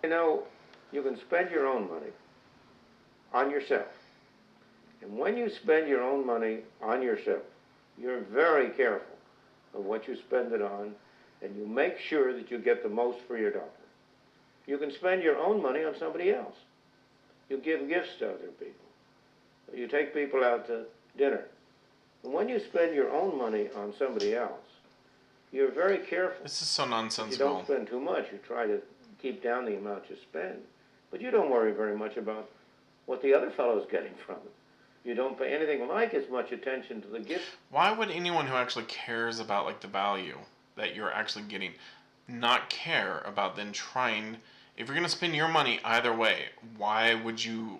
You know, you can spend your own money on yourself. And when you spend your own money on yourself, you're very careful of what you spend it on, and you make sure that you get the most for your dollar. You can spend your own money on somebody else. You give gifts to other people. You take people out to dinner. And when you spend your own money on somebody else, you're very careful. This is so You nonsensical. don't spend too much. You try to keep down the amount you spend. But you don't worry very much about what the other fellow's getting from it. You don't pay anything like as much attention to the gift. Why would anyone who actually cares about like the value that you're actually getting not care about then trying, if you're going to spend your money either way, why would you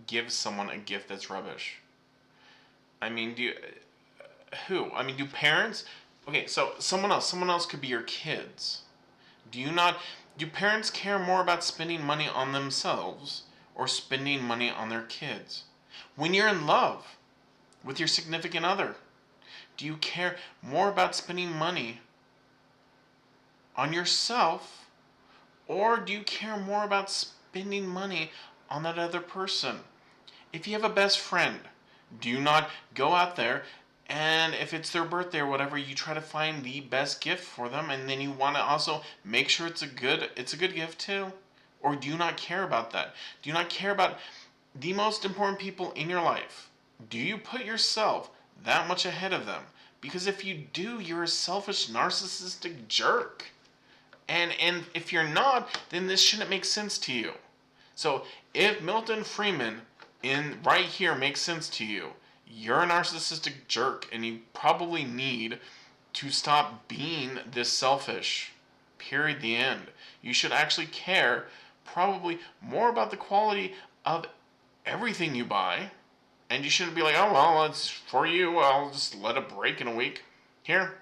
give someone a gift that's rubbish? I mean, who? I mean, do parents, okay, so someone else could be your kids. Do parents care more about spending money on themselves or spending money on their kids? When you're in love with your significant other, do you care more about spending money on yourself, or do you care more about spending money on that other person? If you have a best friend, do you not go out there and if it's their birthday or whatever, you try to find the best gift for them, and then you want to also make sure it's a good gift too? Or do you not care about that? Do you not care about the most important people in your life? Do you put yourself that much ahead of them? Because if you do, you're a selfish, narcissistic jerk. And if you're not, then this shouldn't make sense to you. So if Milton Friedman in right here makes sense to you, you're a narcissistic jerk, and you probably need to stop being this selfish. Period. The end. You should actually care probably more about the quality of everything you buy, and you shouldn't be like, oh well, it's for you, I'll just let it break in a week. Here,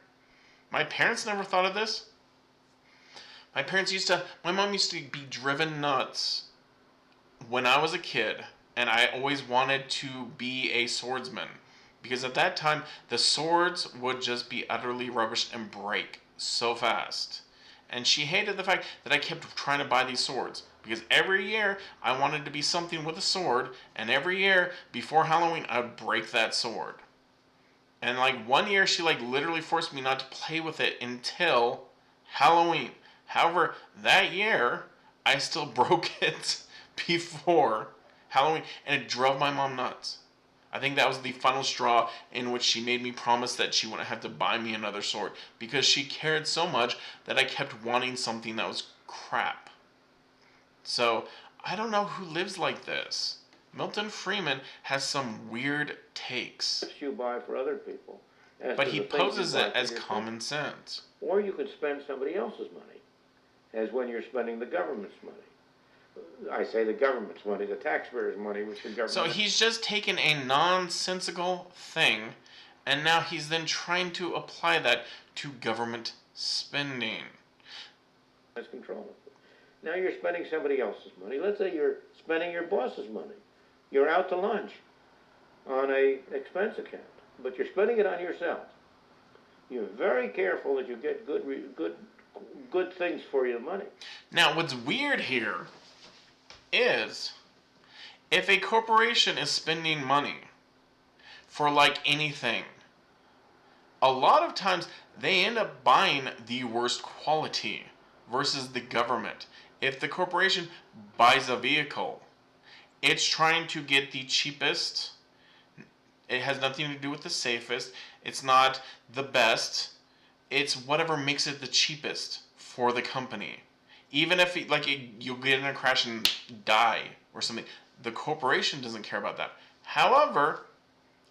my parents never thought of this. My mom used to be driven nuts when I was a kid, and I always wanted to be a swordsman. Because at that time, the swords would just be utterly rubbish and break so fast. And she hated the fact that I kept trying to buy these swords. Because every year, I wanted to be something with a sword, and every year, before Halloween, I would break that sword. And like one year, she like literally forced me not to play with it until Halloween. However, that year, I still broke it before Halloween, and it drove my mom nuts. I think that was the final straw in which she made me promise that she wouldn't have to buy me another sword, because she cared so much that I kept wanting something that was crap. So, I don't know who lives like this. Milton Friedman has some weird takes. You buy for other people. But he poses it as common sense. Or you could spend somebody else's money, as when you're spending the government's money. I say the government's money, the taxpayers' money, which the government... So he's just taken a nonsensical thing, and now he's then trying to apply that to government spending. Has control of it. Now you're spending somebody else's money. Let's say you're spending your boss's money. You're out to lunch on an expense account, but you're spending it on yourself. You're very careful that you get good things for your money. Now, what's weird here is if a corporation is spending money for like anything, a lot of times they end up buying the worst quality versus the government. If the corporation buys a vehicle, it's trying to get the cheapest. It has nothing to do with the safest. It's not the best. It's whatever makes it the cheapest for the company. Even if you'll get in a crash and die or something, the corporation doesn't care about that. However,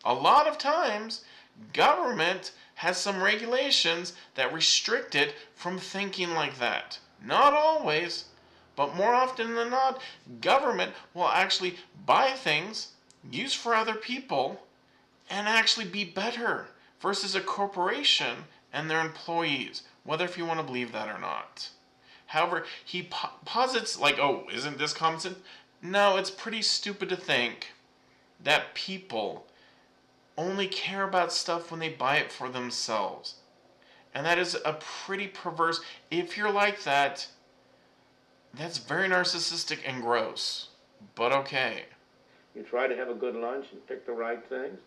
a lot of times, government has some regulations that restrict it from thinking like that. Not always, but more often than not, government will actually buy things used for other people and actually be better versus a corporation and their employees, whether if you want to believe that or not. However, he posits like, oh, isn't this common sense? No, it's pretty stupid to think that people only care about stuff when they buy it for themselves. And that is a pretty perverse, if you're like that, That's very narcissistic and gross. But okay. You try to have a good lunch and pick the right things,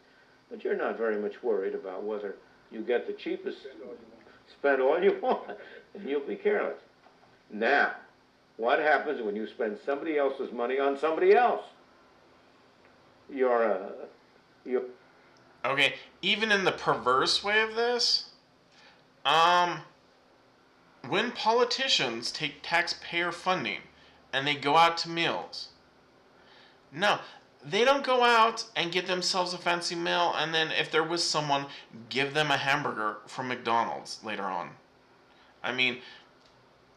but you're not very much worried about whether you get the cheapest, spend all you want, and you'll be careless. Now, what happens when you spend somebody else's money on somebody else? You're Okay, even in the perverse way of this, um, when politicians take taxpayer funding and they go out to meals, no, they don't go out and get themselves a fancy meal and then if they're with someone, give them a hamburger from McDonald's later on. I mean,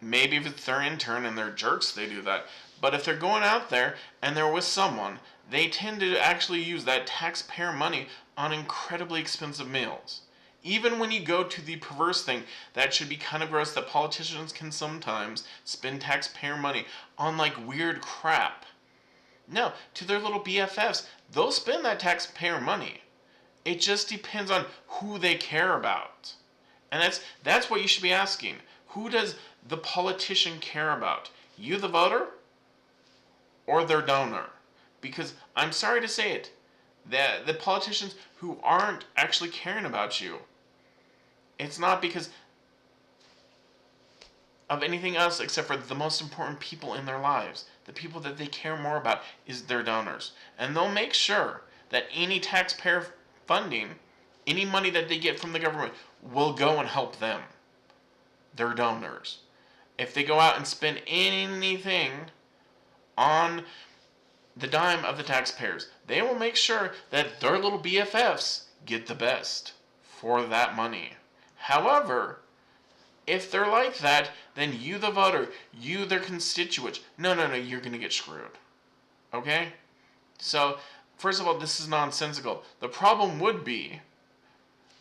maybe if it's their intern and they're jerks, they do that. But if they're going out there and they're with someone, they tend to actually use that taxpayer money on incredibly expensive meals. Even when you go to the perverse thing, that should be kind of gross that politicians can sometimes spend taxpayer money on like weird crap. No, to their little BFFs, they'll spend that taxpayer money. It just depends on who they care about. And that's what you should be asking. Who does the politician care about? You, the voter, or their donor? Because I'm sorry to say it, the politicians who aren't actually caring about you, it's not because of anything else except for the most important people in their lives. The people that they care more about is their donors. And they'll make sure that any taxpayer funding, any money that they get from the government, will go and help them, their donors. If they go out and spend anything on the dime of the taxpayers, they will make sure that their little BFFs get the best for that money. However, if they're like that, then you, the voter, you, their constituents, no, you're going to get screwed. Okay? So, first of all, this is nonsensical. The problem would be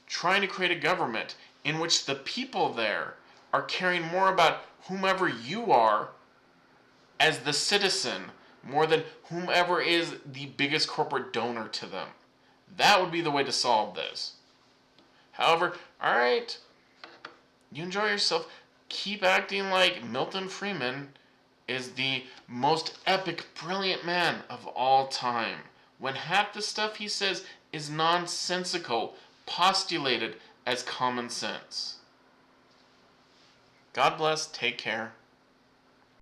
trying to create a government in which the people there are caring more about whomever you are as the citizen more than whomever is the biggest corporate donor to them. That would be the way to solve this. However, alright, you enjoy yourself. Keep acting like Milton Friedman is the most epic, brilliant man of all time, when half the stuff he says is nonsensical, postulated as common sense. God bless, take care.